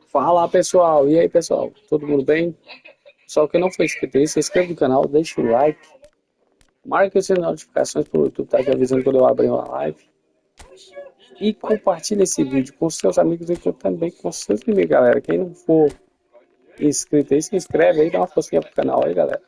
Fala pessoal, e aí pessoal, todo mundo bem? Só que não foi inscrito aí, se inscreve no canal, deixa o like, marque as notificações para o YouTube estar te avisando quando eu abrir uma live e compartilhe esse vídeo com seus amigos e também com seus inimigos, galera. Quem não for inscrito aí, se inscreve aí, dá uma forcinha pro canal aí, galera.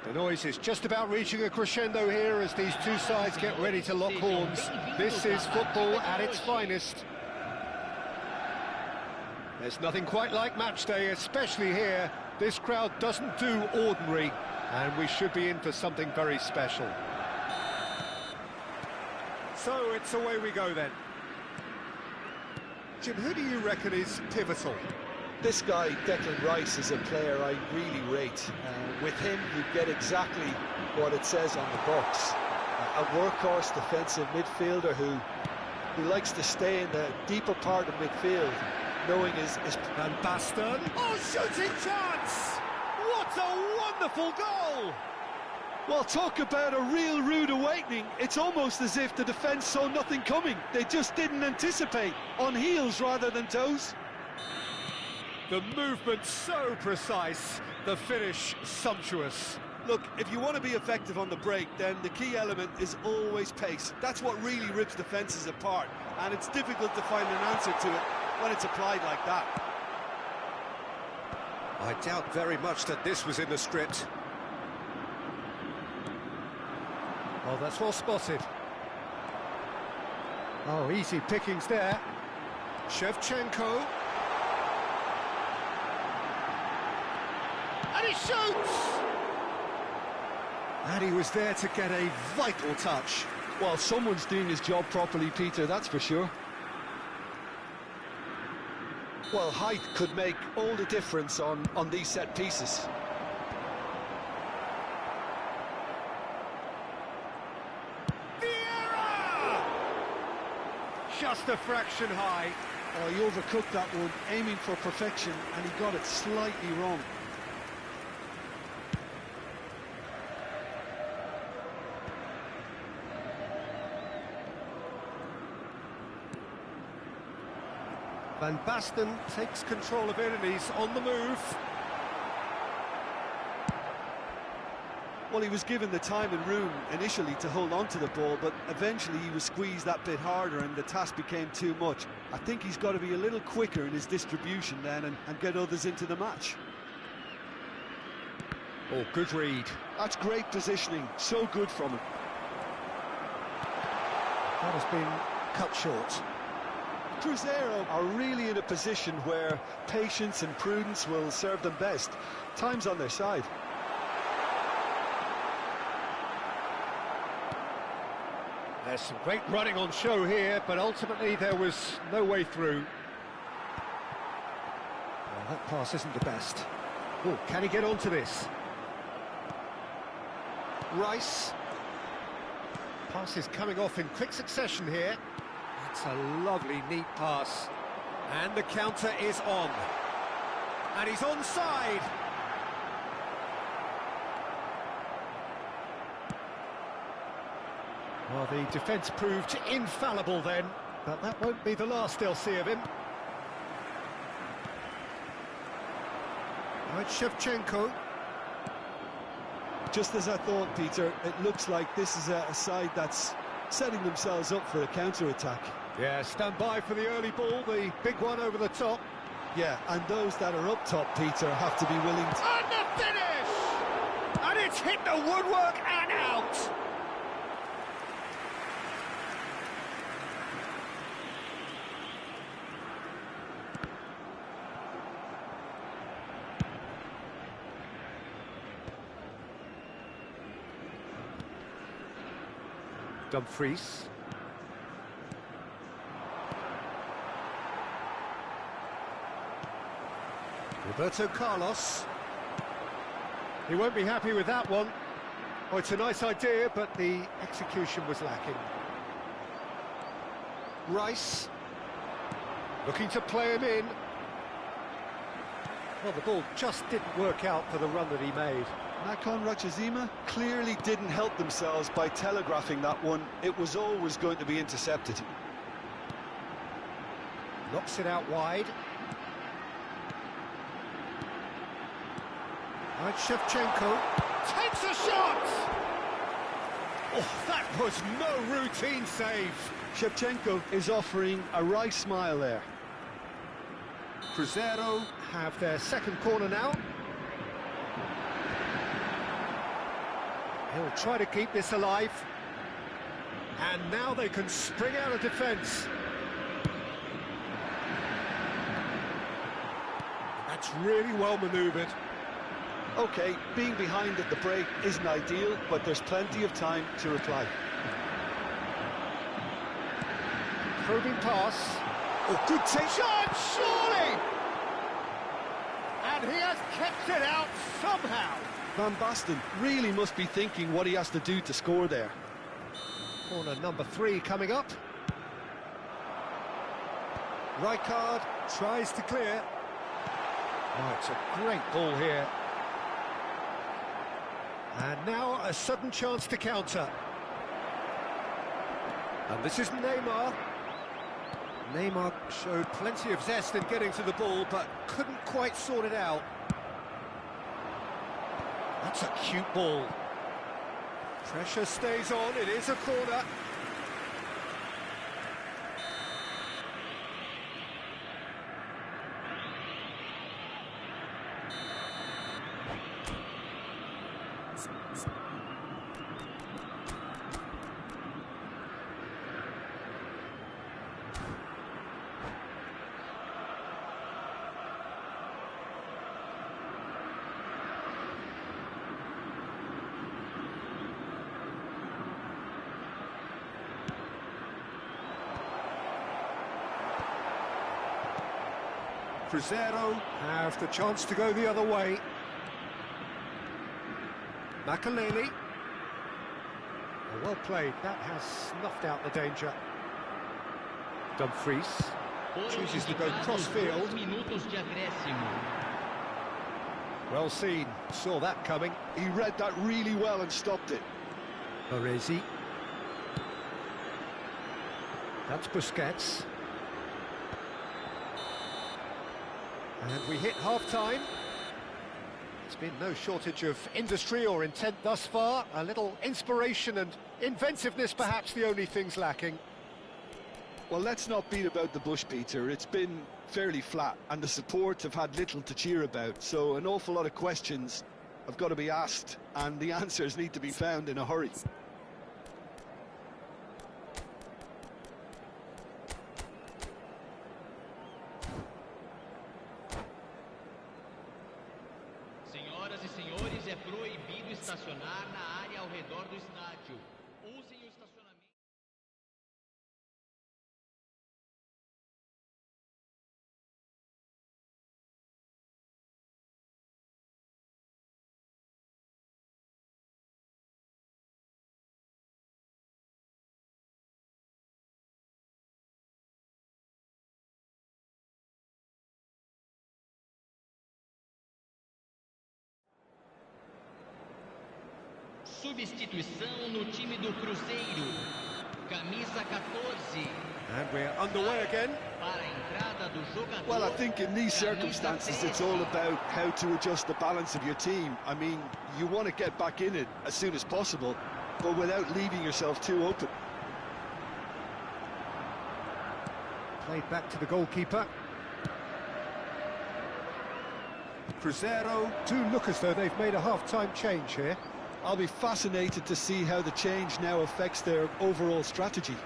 The noise is just about reaching a crescendo here as these two sides get ready to lock horns. This is football at its finest. There's nothing quite like match day, especially here. This crowd doesn't do ordinary, and we should be in for something very special. So it's away we go then. Jim, who do you reckon is pivotal? This guy, Declan Rice, is a player I really rate. With him, you get exactly what it says on the box. A workhorse defensive midfielder who likes to stay in the deeper part of midfield, knowing his... And Basten. Oh, shooting chance! What a wonderful goal! Well, talk about a real rude awakening. It's almost as if the defence saw nothing coming. They just didn't anticipate, on heels rather than toes. The movement so precise, the finish sumptuous. Look, if you want to be effective on the break, then the key element is always pace. That's what really rips defences apart, and it's difficult to find an answer to it when it's applied like that. I doubt very much that this was in the script. Oh, that's well spotted. Oh, easy pickings there. Shevchenko. And he shoots! And he was there to get a vital touch. Well, someone's doing his job properly, Peter, that's for sure. Well, height could make all the difference on these set pieces. Just a fraction high. Oh, he overcooked that one, aiming for perfection, and he got it slightly wrong. Van Basten takes control of it and he's on the move. Well, he was given the time and room initially to hold on to the ball, but eventually he was squeezed that bit harder and the task became too much. I think he's got to be a little quicker in his distribution then and get others into the match. Oh, good read. That's great positioning, so good from him. That has been cut short. Cruzeiro are really in a position where patience and prudence will serve them best. Time's on their side. There's some great running on show here, but ultimately there was no way through. Well, that pass isn't the best. Oh, can he get onto this? Rice. Pass is coming off in quick succession here. It's a lovely, neat pass. And the counter is on. And he's onside. Well, the defence proved infallible then, but that won't be the last they'll see of him. Right, Shevchenko. Just as I thought, Peter, it looks like this is a side that's setting themselves up for a counter-attack. Yeah, stand by for the early ball, the big one over the top. Yeah, and those that are up top, Peter, have to be willing to... And the finish! And it's hit the woodwork and out! Dumfries. Roberto Carlos. He won't be happy with that one. Oh, it's a nice idea, but the execution was lacking. Rice. Looking to play him in. Well, the ball just didn't work out for the run that he made. Nakon Rachazima clearly didn't help themselves by telegraphing that one. It was always going to be intercepted. Knocks it out wide. Right, Shevchenko takes a shot! Oh, that was no routine save. Shevchenko is offering a Rice smile there. Cruzeiro have their second corner now. He'll try to keep this alive. And now they can spring out of defence. That's really well manoeuvred. OK, being behind at the break isn't ideal, but there's plenty of time to reply. Probing pass. Oh, good take shot, surely! And he has kept it out somehow. Van Basten really must be thinking what he has to do to score there. Corner number 3 coming up. Rijkaard tries to clear. Oh, it's a great ball here. And now a sudden chance to counter. And this is Neymar. Neymar showed plenty of zest in getting to the ball, but couldn't quite sort it out. That's a cute ball. Pressure stays on, it is a corner. Crescer have the chance to go the other way. Makaleli. Well played, that has snuffed out the danger. Dumfries chooses to go cross-field. Well seen, saw that coming. He read that really well and stopped it. Baresi. That's Busquets. And we hit half-time. There's been no shortage of industry or intent thus far. A little inspiration and inventiveness, perhaps the only things lacking. Well, let's not beat about the bush, Peter. It's been fairly flat, and the support have had little to cheer about. So an awful lot of questions have got to be asked, and the answers need to be found in a hurry. Senhoras e senhores, é proibido estacionar na área ao redor do estádio. Usem o estacionamento. Substituição no time do Cruzeiro. Camisa 14. And we're underway again. Para a entrada do jogador. Well, I think in these circumstances it's all about how to adjust the balance of your team. I mean, you want to get back in it as soon as possible, but without leaving yourself too open. Played back to the goalkeeper. Cruzeiro do look as though they've made a half-time change here. I'll be fascinated to see how the change now affects their overall strategy.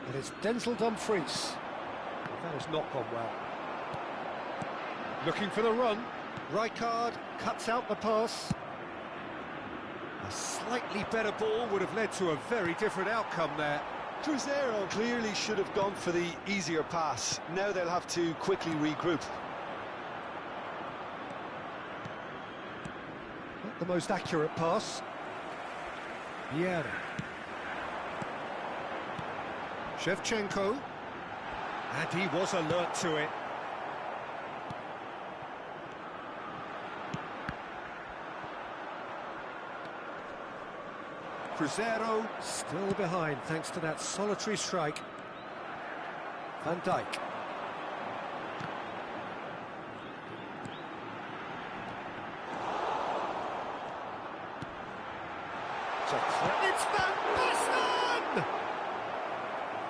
And it's Denzel Dumfries. That has not gone well. Looking for the run. Rijkaard cuts out the pass. A slightly better ball would have led to a very different outcome there. Cruzeiro clearly should have gone for the easier pass. Now they'll have to quickly regroup. Not the most accurate pass. Vieira. Shevchenko. And he was alert to it. Cruzeiro still behind thanks to that solitary strike. Van Dijk. It's Van Basten!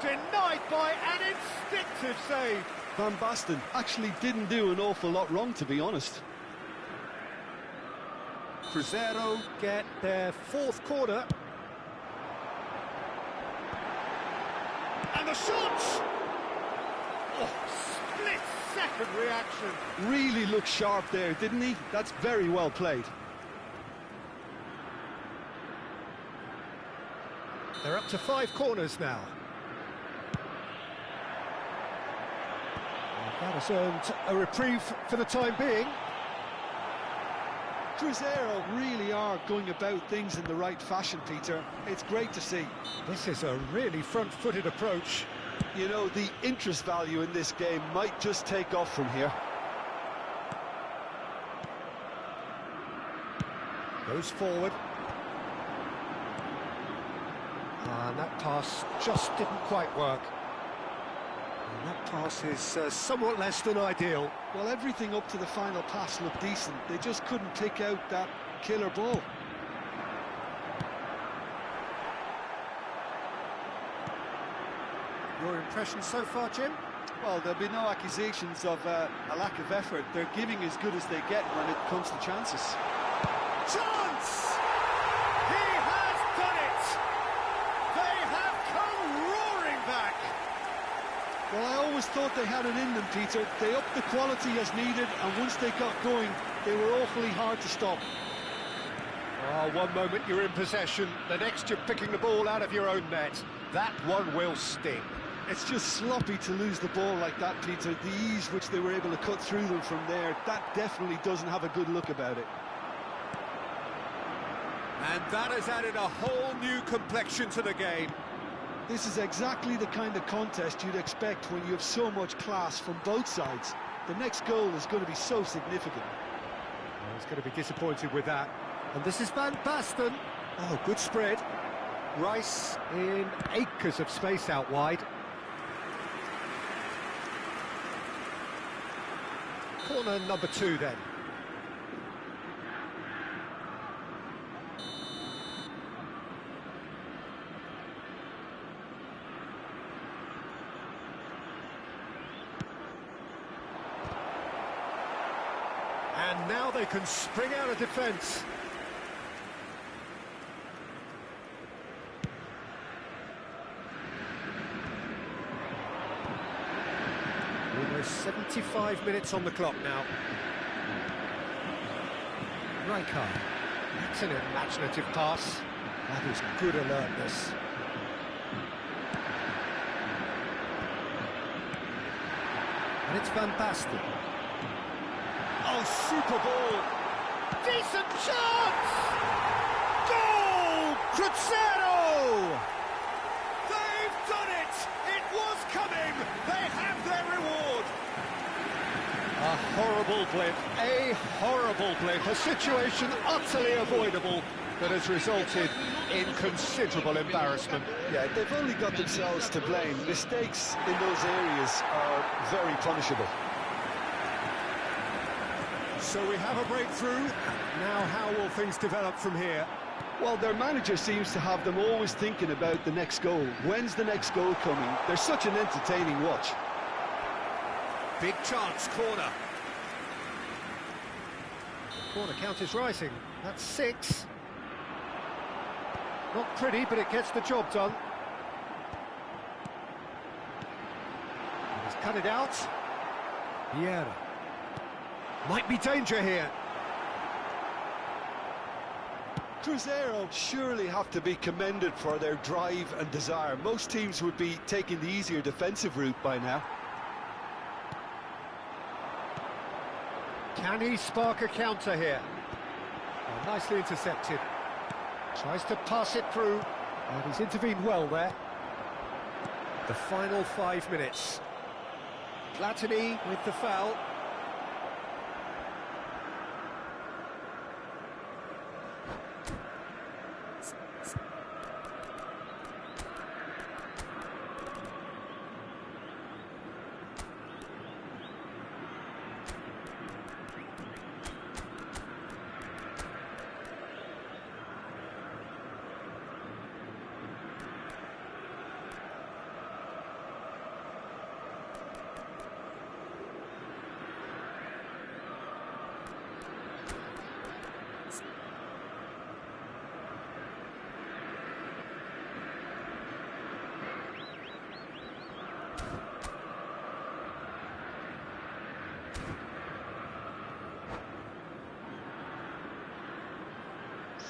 Denied by an instinctive save. Van Basten actually didn't do an awful lot wrong, to be honest. Cruzeiro get their fourth corner. And the shot! Oh, split-second reaction. Really looked sharp there, didn't he? That's very well played. They're up to 5 corners now. That has earned a reprieve for the time being. Cruzeiro really are going about things in the right fashion, Peter. It's great to see. This is a really front-footed approach. You know, the interest value in this game might just take off from here. Goes forward. And that pass just didn't quite work. And that pass is somewhat less than ideal. Well, everything up to the final pass looked decent. They just couldn't pick out that killer ball. Your impression so far, Jim? Well, there'll be no accusations of a lack of effort. They're giving as good as they get when it comes to chances. Chance! He has done it! They have come roaring back! Well, I always thought they had it in them, Peter. They upped the quality as needed, and once they got going, they were awfully hard to stop. Oh, one moment you're in possession, the next you're picking the ball out of your own net. That one will sting. It's just sloppy to lose the ball like that, Peter. The ease which they were able to cut through them from there, that definitely doesn't have a good look about it. And that has added a whole new complexion to the game. This is exactly the kind of contest you'd expect when you have so much class from both sides. The next goal is going to be so significant. Oh, he's going to be disappointed with that. And this is Van Basten. Oh, good spread. Rice in acres of space out wide. Corner number 2 then. And now they can spring out of defence. Almost 75 minutes on the clock now. Rijkaard. That's an imaginative pass. That is good alertness. And it's Van Basten. Oh, super ball! Decent chance! Goal! Crescer! They've done it! It was coming! They have their reward! A horrible blip, a situation utterly avoidable that has resulted in considerable embarrassment. Yeah, they've only got themselves to blame. Mistakes in those areas are very punishable. So we have a breakthrough. Now how will things develop from here? Well, their manager seems to have them always thinking about the next goal. When's the next goal coming? They're such an entertaining watch. Big chance, corner. Corner count is rising. That's 6. Not pretty, but it gets the job done. He's cut it out. Vieira. Might be danger here. Cruzeiro surely have to be commended for their drive and desire. Most teams would be taking the easier defensive route by now. Can he spark a counter here? Oh, nicely intercepted. Tries to pass it through, and he's intervened well there. The final 5 minutes. Platini with the foul.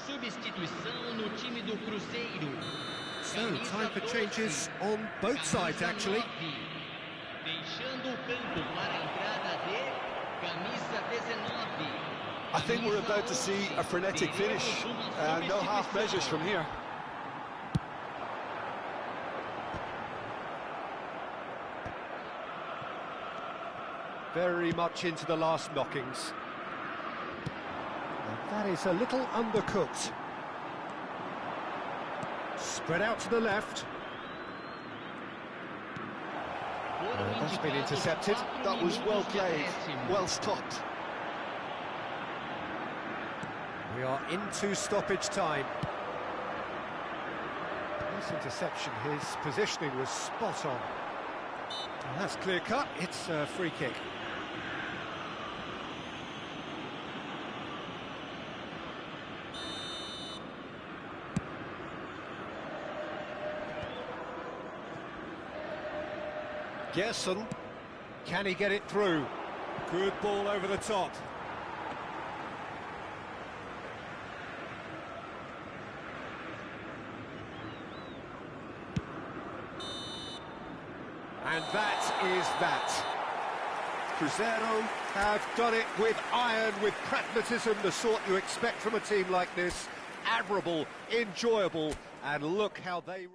Substituição no time do Cruzeiro. So, time for changes on both sides, actually. Deixando o campo para a entrada de camisa 19. I think we're about to see a frenetic finish. No half measures from here. Very much into the last knockings. And that is a little undercooked. Spread out to the left. That's been intercepted. That was well played, well stopped. We are into stoppage time. This interception, his positioning was spot on. And that's clear cut, it's a free kick. Gerson, can he get it through? Good ball over the top. And that is that. Cruzeiro have done it with iron, with pragmatism, the sort you expect from a team like this. Admirable, enjoyable, and look how they...